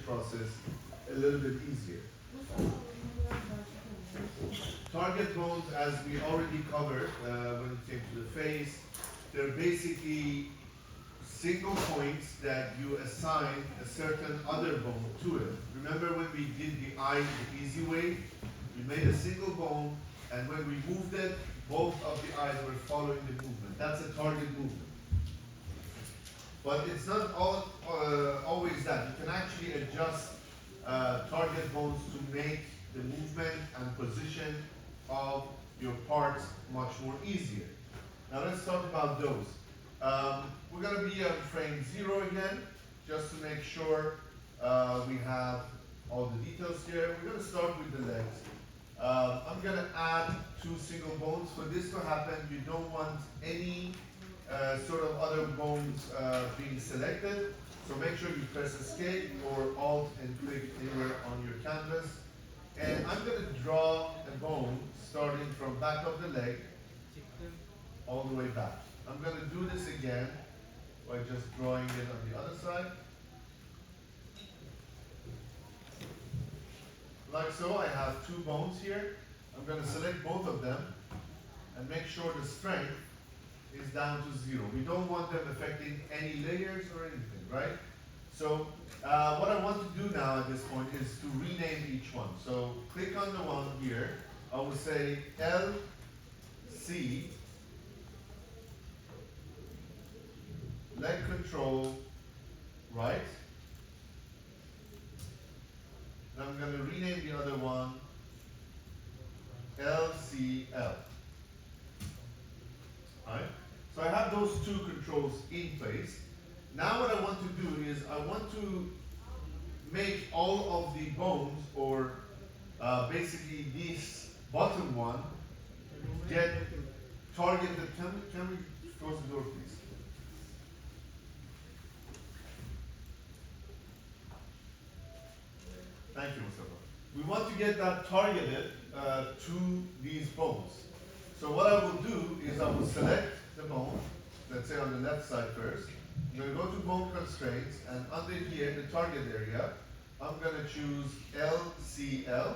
animation process a little bit easier. Target bones, as we already covered when it came to the face, they're basically single points that you assign a certain other bone to it. Remember when we did the eye the easy way? We made a single bone, and when we moved it, both of the eyes were following the movement. That's a target movement. But it's not always that. You can actually adjust target bones to make the movement and position of your parts much more easier. Now let's talk about those. We're going to be on frame 0 again, just to make sure we have all the details here. We're going to start with the legs. I'm going to add 2 single bones. For this to happen, you don't want any sort of other bones being selected. So make sure you press Escape or Alt and click anywhere on your canvas. And I'm going to draw a bone starting from back of the leg all the way back. I'm going to do this again by just drawing it on the other side. Like so, I have 2 bones here. I'm going to select both of them and make sure the strength is down to 0. We don't want them affecting any layers or anything, right? So what I want to do now at this point is to rename each one. So click on the one here. I will say LC, leg control, right? And I'm going to rename the other one LCL. Right? So I have those 2 controls in place. Now what I want to do is I want to make all of the bones, or basically this bottom one, get targeted. Can we close the door, please? Thank you, Mustafa. We want to get that targeted to these bones. So what I will do is I will select the bone, let's say on the left side first. I'm going to go to Bone Constraints, and under here, the target area, I'm going to choose LCL.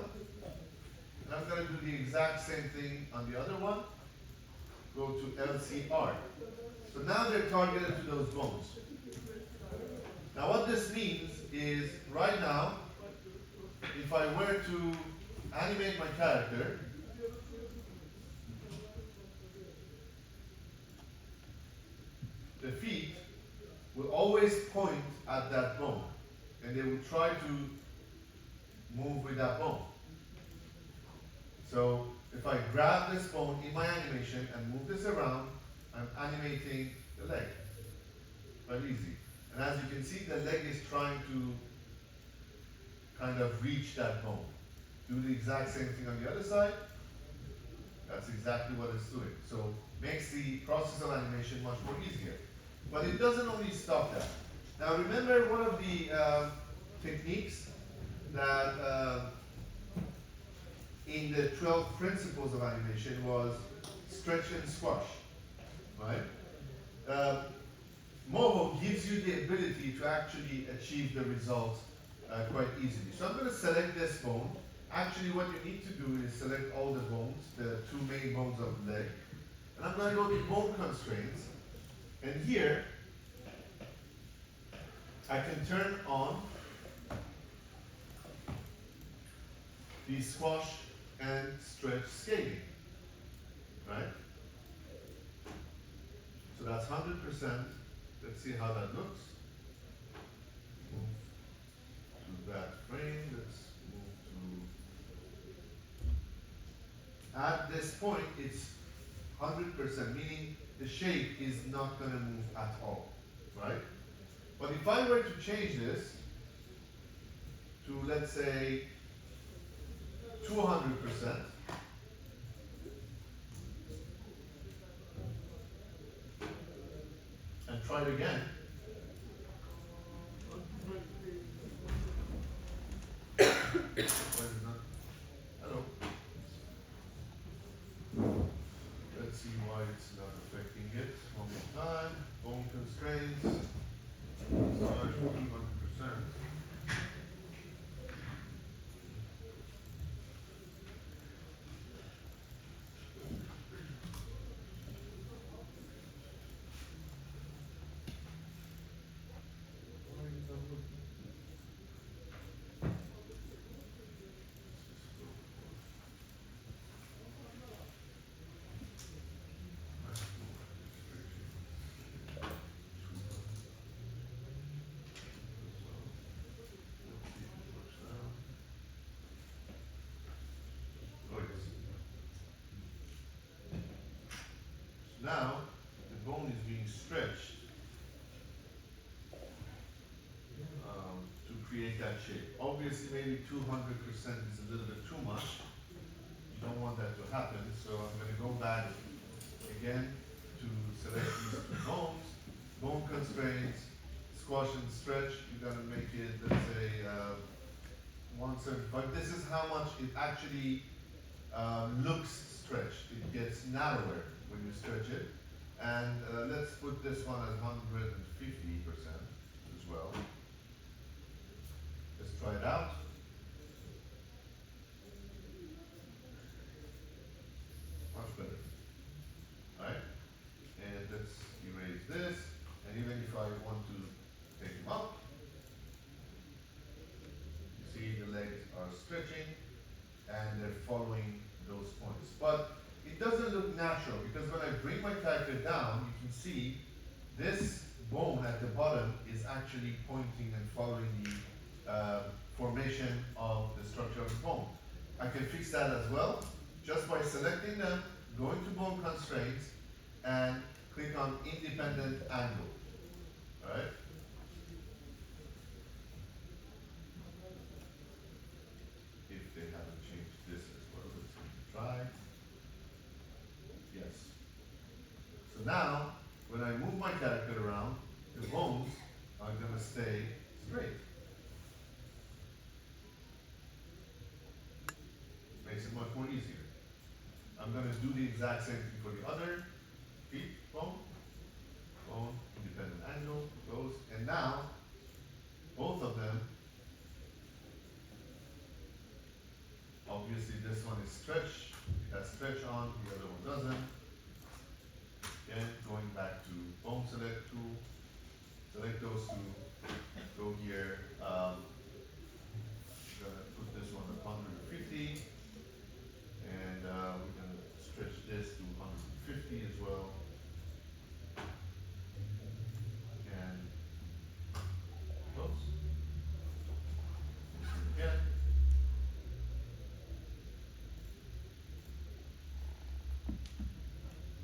And I'm going to do the exact same thing on the other one. Go to LCR. So now they're targeted to those bones. Now what this means is, right now, if I were to animate my character, the feet will always point at that bone, and they will try to move with that bone. So if I grab this bone in my animation and move this around, I'm animating the leg. Quite easy. And as you can see, the leg is trying to kind of reach that bone. Do the exact same thing on the other side. That's exactly what it's doing. So makes the process of animation much more easier. But it doesn't only stop that. Now remember, one of the techniques that in the 12 principles of animation was stretch and squash, right? Moho gives you the ability to actually achieve the results quite easily. So I'm going to select this bone. Actually, what you need to do is select all the bones, the 2 main bones of the leg. And I'm going to go to Bone Constraints. And here, I can turn on the squash and stretch scaling, right? So that's 100%. Let's see how that looks. Move to that frame. Let's move to... At this point, it's 100%, meaning the shape is not going to move at all, right? But if I were to change this to, let's say, 200%, and try it again, hello. Let's see why it's not affecting it. One more time. Bone constraints. Start 100%. being stretched to create that shape. Obviously, maybe 200% is a little bit too much. You don't want that to happen, so I'm going to go back again to select these two bones. Bone constraints, squash and stretch. You're going to make it, let's say, 175. This is how much it actually looks stretched. It gets narrower when you stretch it. And let's put this one at 150% as well. Let's try it out. Much better. Right? And let's erase this. And even if I want to take them up, you see the legs are stretching and they're following those points. But it doesn't look natural because when I bring my character down, you can see this bone at the bottom is actually pointing and following the formation of the structure of the bone. I can fix that as well just by selecting them, going to bone constraints, and click on independent angle. All right? If they haven't changed this as well, let's try. Yes. So now, when I move my character around, the bones are going to stay straight. Makes it much more easier. I'm going to do the exact same thing for the other feet, bone, independent angle, goes, and now, both of them, obviously this one is stretch, it has stretch on, the other one doesn't. Again, going back to bone select tool, select those two, go here, gonna put this one at 150, and we're gonna stretch this to 150 as well. And close. Again.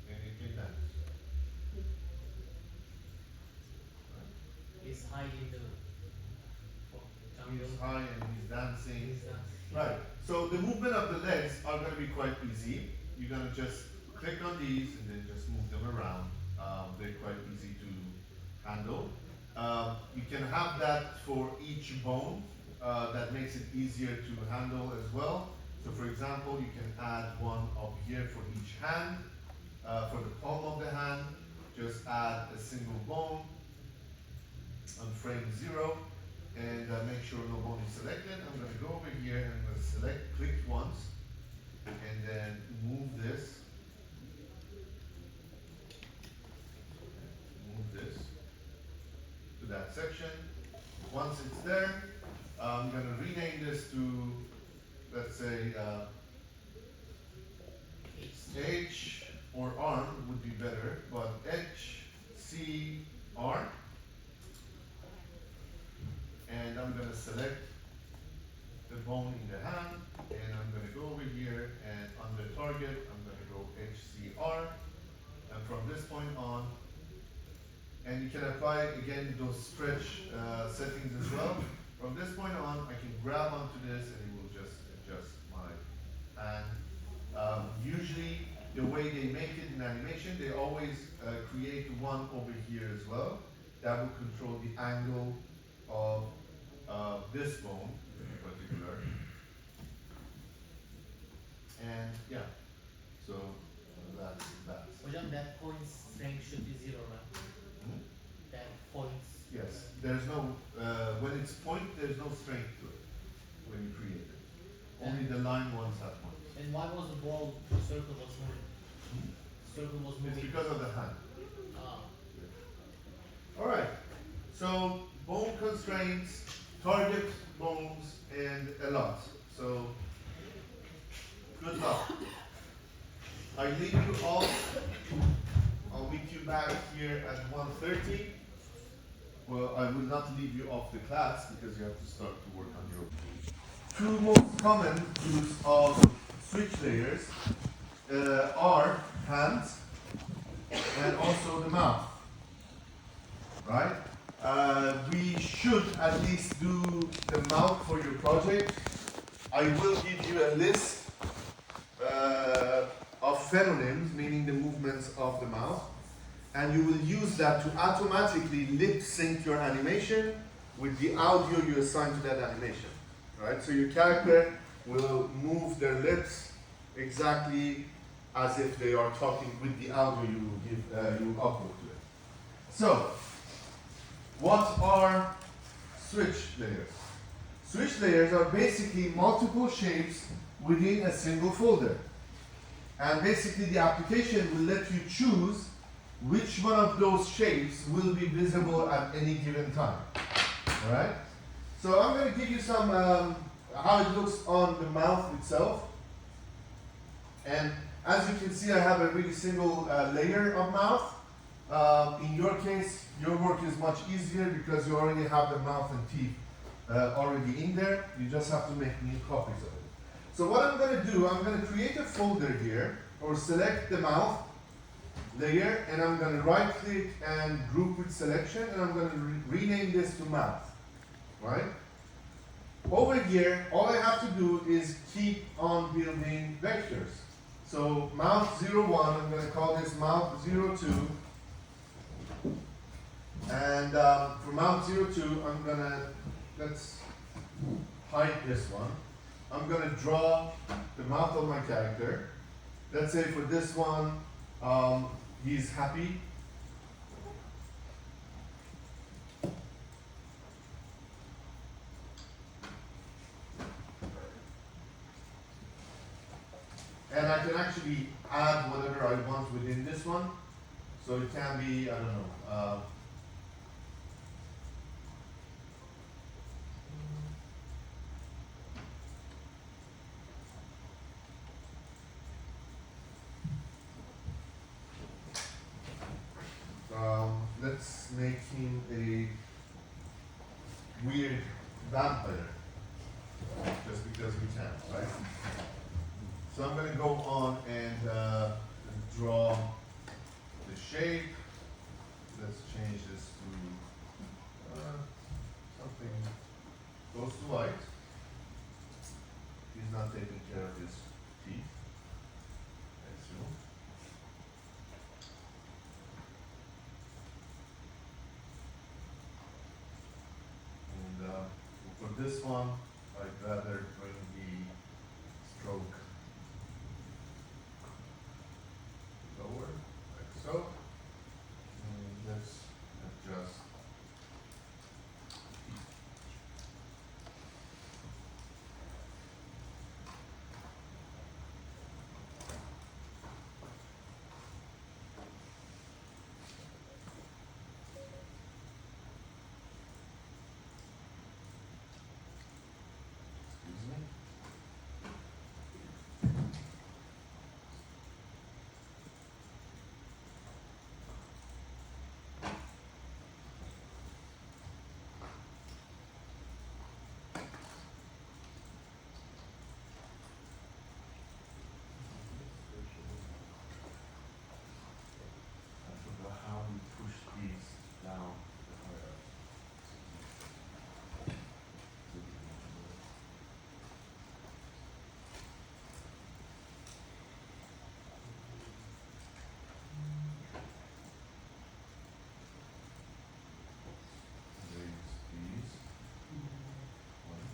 And it can dance. He's high in the He's high and he's dancing. He's dancing. Right. So the movement of the legs are going to be quite easy. You're going to just click on these and then just move them around. They're quite easy to handle. You can have that for each bone. That makes it easier to handle as well. So for example, you can add one up here for each hand. For the palm of the hand, just add a single bone on frame 0. And make sure no bone is selected. I'm going to go over here and I'm going to select, click once, and then move this. Move this to that section. Once it's there, I'm going to rename this to, let's say, H or arm would be better, but HCR. And I'm going to select the bone in the hand, and I'm going to go over here and under target, I'm going to go HCR, and from this point on, and you can apply again those stretch settings as well. From this point on, I can grab onto this and it will just adjust my hand. Usually, the way they make it in animation, they always create one over here as well. That will control the angle of this bone in particular. And yeah, so that's that. Hocam that points strength should be 0, right? That points. Yes, there's no, when it's point, there's no strength to it when you create it. Only the line ones have points. And why was the ball circle was moving? Circle was It's moving. because of the hand. Ah. All right, so bone constraints, target bones, and a lot. So, good luck. I leave you all. I'll meet you back here at 1:30. Well, I will not leave you off the class because you have to start to work on your. Two most common use of switch layers are hands and also the mouth. right? We should at least do the mouth for your project. I will give you a list of phononyms, meaning the movements of the mouth, and you will use that to automatically lip sync your animation with the audio you assign to that animation, right? So your character will move their lips exactly as if they are talking with the audio you upload to it. So, what are switch layers? Switch layers are basically multiple shapes within a single folder. And basically the application will let you choose which one of those shapes will be visible at any given time. Alright? So I'm going to give you some how it looks on the mouth itself. And as you can see, I have a really single layer of mouth. In your case, your work is much easier because you already have the mouth and teeth already in there. You just have to make new copies of it. So what I'm going to do, I'm going to create a folder here, or select the mouth layer, and I'm going to right click and group with selection, and I'm going to rename this to mouth. Right? Over here, all I have to do is keep on building vectors. So mouth 01, I'm going to call this mouth 02. And for mouth 02, I'm going to, let's hide this one. I'm going to draw the mouth of my character. Let's say for this one, he's happy. And I can actually add whatever I want within this one. So it can be, I don't know, let's make him a weird vampire, just because we can, right? So I'm going to go on and draw the shape. Let's change this to something close to white. He's not taking care of his teeth, I assume. And for this one, I'd rather bring the stroke lower, like so. And let's adjust. Excuse me. I forgot how we push these down. Raise these ones.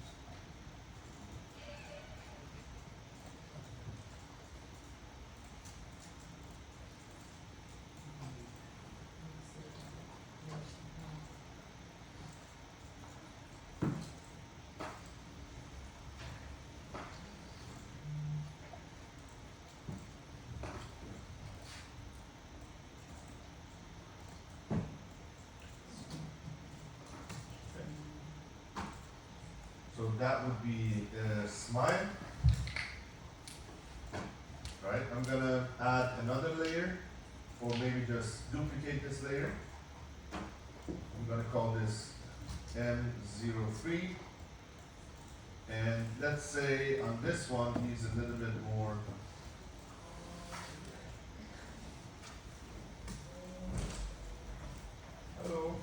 So that would be a smile. Right? I'm gonna add another layer, or maybe just duplicate this layer. I'm gonna call this M03. And let's say on this one, he's a little bit more. Hello.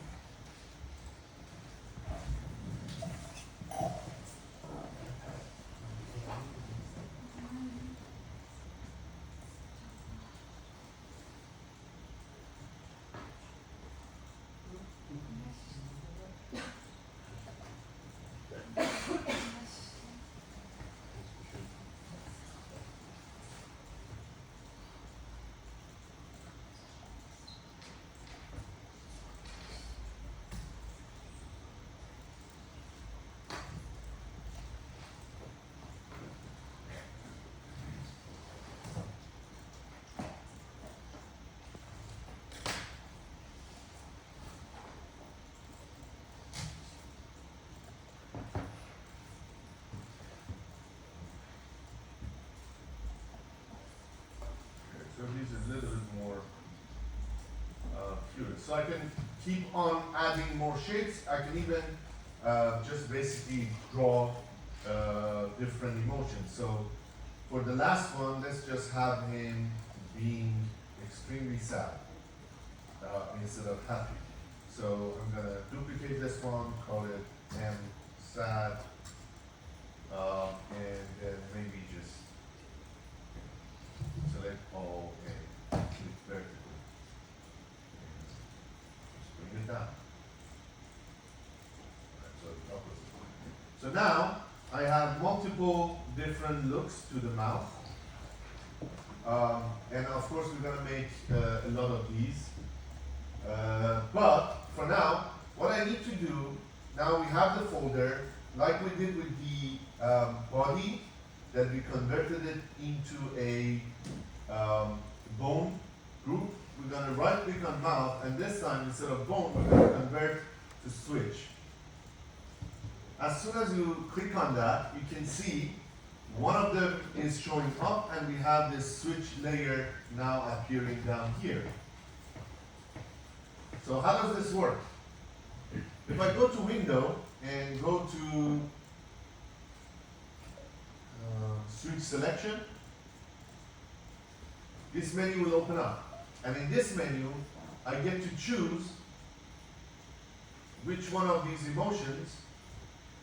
So I can keep on adding more shapes. I can even just basically draw different emotions. So for the last one, let's just have him being extremely sad instead of happy. So I'm gonna duplicate this one, call it M sad, and then maybe just select all and click vertical. Just bring it down. Alright, so the opposite. So now I have multiple different looks to the mouth. And of course we're gonna make a lot of these. But for now, what I need to do, now we have the folder, like we did with the body, that we converted it into a bone group. We're gonna right click on mouth, and this time instead of bone, we're gonna convert to switch. As soon as you click on that, you can see one of them is showing up, and we have this switch layer now appearing down here. So how does this work? If I go to Window and go to Switch Selection, this menu will open up. And in this menu, I get to choose which one of these emotions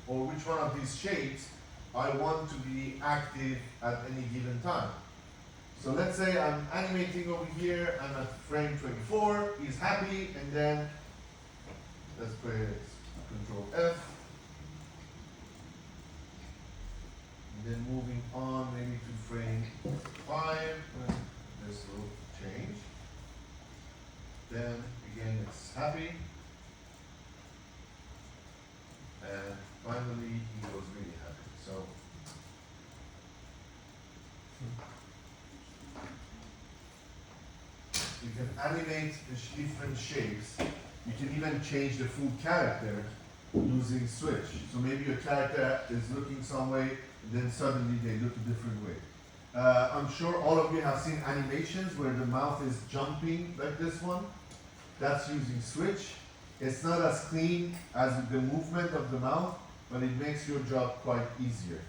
or which one of these shapes I want to be active at any given time. So let's say I'm animating over here, I'm at frame 24, he's happy, and then let's press Control F. And then moving on maybe to frame 5, this will change. Then again it's happy. And finally he was really happy. So you can animate the different shapes. You can even change the full character using switch. So maybe your character is looking some way, and then suddenly they look a different way. I'm sure all of you have seen animations where the mouth is jumping like this one. That's using switch. It's not as clean as the movement of the mouth, but it makes your job quite easier,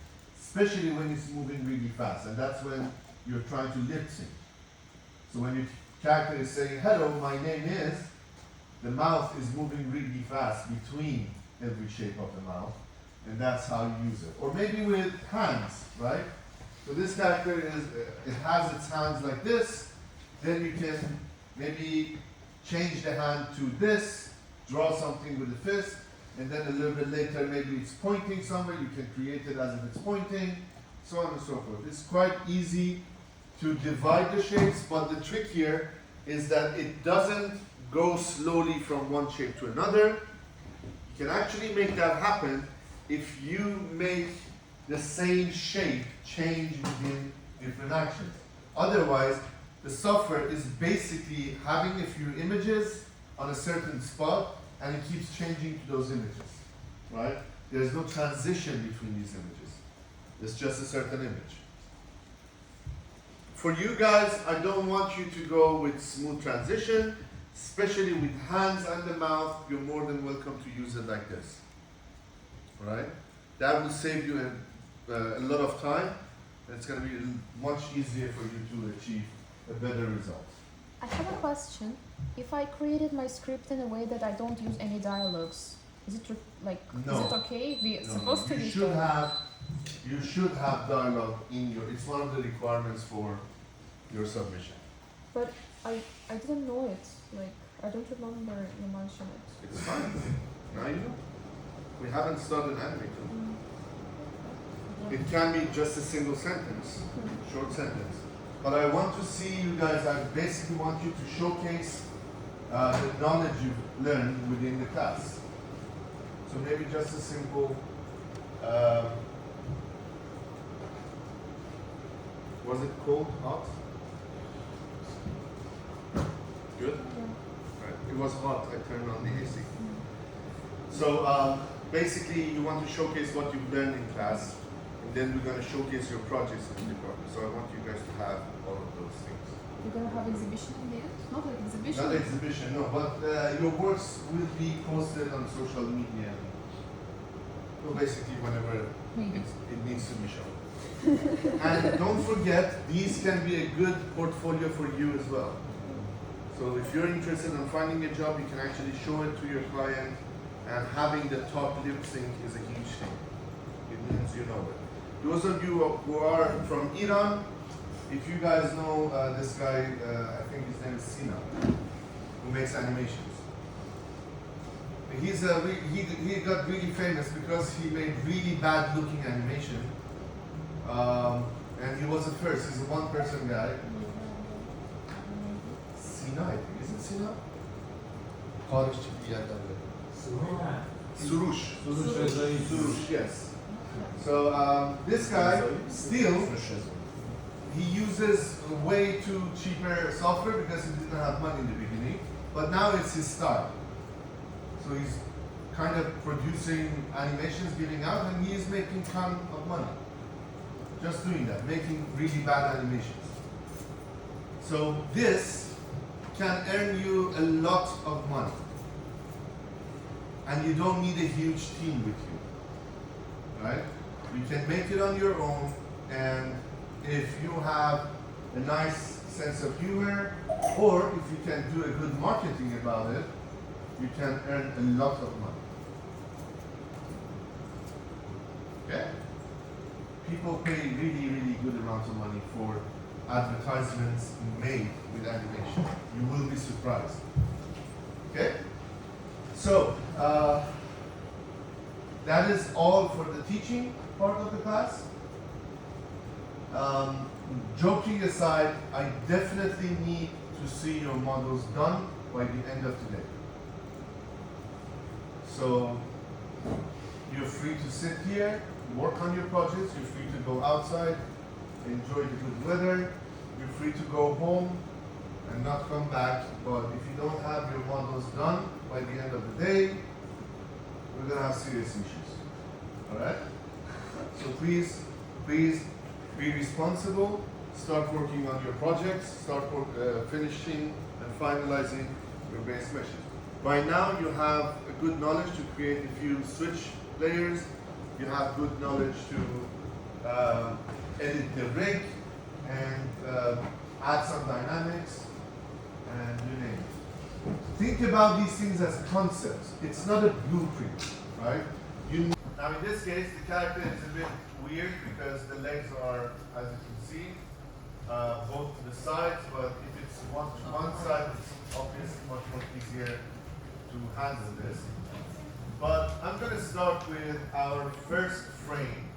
especially when it's moving really fast, and that's when you're trying to lip sync. So when your character is saying, hello, my name is, the mouth is moving really fast between every shape of the mouth, and that's how you use it. Or maybe with hands, right? So this character it has its hands like this, then you can maybe change the hand to this, draw something with the fist, and then a little bit later maybe it's pointing somewhere, you can create it as if it's pointing, so on and so forth. It's quite easy to divide the shapes, but the trick here is that it doesn't go slowly from one shape to another. You can actually make that happen if you make the same shape change within different actions. Otherwise, the software is basically having a few images on a certain spot, and it keeps changing to those images, right? There's no transition between these images. It's just a certain image. For you guys, I don't want you to go with smooth transition, especially with hands and the mouth. You're more than welcome to use it like this, right? That will save you a lot of time. It's going to be much easier for you to achieve a better result. I have a question. If I created my script in a way that I don't use any dialogues, is it No. is it okay? We're No, supposed to you use should dialogue. you should have dialogue in your. It's one of the requirements for your submission. But I didn't know it. Like I don't remember you mentioned it. It's fine. Now you know. We haven't started animating. It can be just a single sentence, short sentence. But I want to see you guys. I basically want you to showcase the knowledge you've learned within the class. So maybe just a simple. Was it cold, hot? Good? Right. It was hot. I turned on the AC. So basically, you want to showcase what you've learned in class, and then we're going to showcase your projects in the department. So I want you guys to have all of those things. We're gonna have exhibition in the end? Not like exhibition. Not exhibition, no, but your works will be posted on social media. So basically, whenever Maybe. it needs to be shown. And don't forget, these can be a good portfolio for you as well. So if you're interested in finding a job, you can actually show it to your client, and having the top lip sync is a huge thing. It means you know it. Those of you who are from Iran, if you guys know this guy, I think his name is Sina, who makes animations. He got really famous because he made really bad looking animation. And he was the first. He's a one-person guy. Sina, I think. Is it Sina? Surush. Surush, yes. So this guy still, he uses way too cheaper software because he didn't have money in the beginning. But now it's his style. So he's kind of producing animations, giving out, and he is making ton of money. Just doing that, making really bad animations. So this can earn you a lot of money. And you don't need a huge team with you, right? You can make it on your own, and if you have a nice sense of humor, or if you can do a good marketing about it, you can earn a lot of money. Okay? People pay really, really good amounts of money for advertisements made with animation. You will be surprised. Okay? So, that is all for the teaching part of the class. Joking aside, I definitely need to see your models done by the end of today. So, you're free to sit here, work on your projects, you're free to go outside, enjoy the good weather, you're free to go home and not come back, but if you don't have your models done by the end of the day, we're gonna have serious issues. Alright? So please be responsible, start working on your projects, start finishing and finalizing your base meshes. By now you have a good knowledge to create a few switch layers, you have good knowledge to edit the rig and add some dynamics, and you name it. Think about these things as concepts. It's not a blueprint, right? Now in this case, the character is a bit weird because the legs are, as you can see, both to the sides, but if it's one side, it's obviously much more easier to handle this. But I'm going to start with our first frame.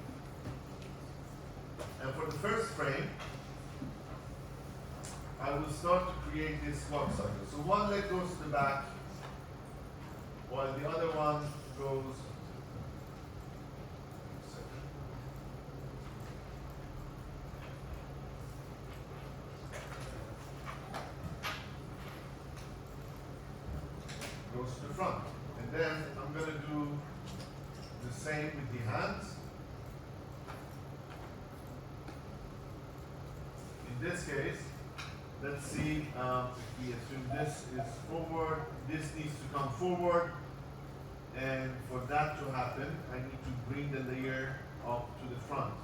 And for the first frame, I will start to create this walk cycle. So one leg goes to the back, while the other one goes. Goes to the front. And then I'm going to do the same with the hands. In this case, let's see, if we assume this is forward, this needs to come forward, and for that to happen, I need to bring the layer up to the front.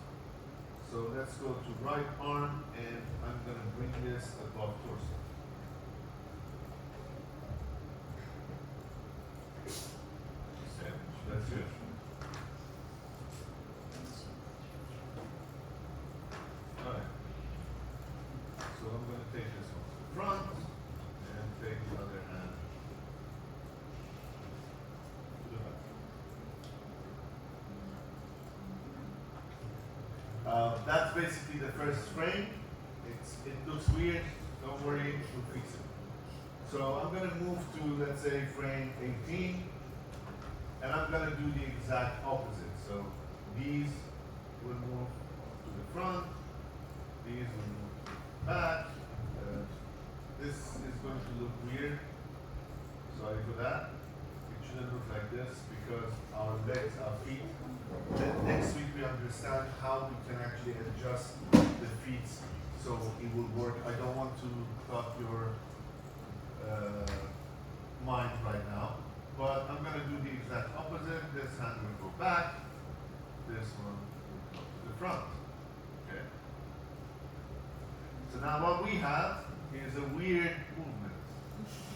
So let's go to right arm, and I'm going to bring this above torso. That's it. Alright. So I'm going to take this one to the front and take the other hand to the back. That's basically the first frame. It looks weird. Don't worry, we'll fix it. So I'm going to move to, let's say, frame 18. And I'm going to do the exact opposite. So these will move to the front, these will move to the back. This is going to look weird. Sorry for that. It shouldn't look like this because our legs, our feet. Next week we we understand how we can actually adjust the feet so it will work. I don't want to cut your mind right now, but I'm gonna do the exact opposite. This hand will go back, this one will come to the front. Okay. So now what we have is a weird movement.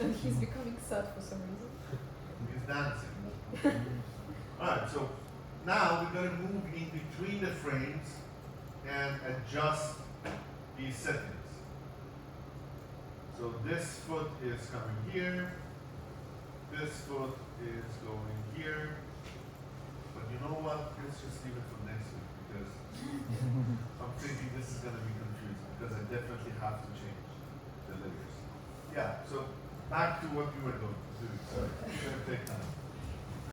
And he's becoming sad for some reason. He's dancing. Alright, so now we're gonna move in between the frames and adjust these settings. So this foot is coming here, this foot is going here, but you know what? Let's just leave it for next week because I'm thinking this is gonna be confusing because I definitely have to change the layers. Yeah, so back to what you were doing. Sorry, it's gonna take time.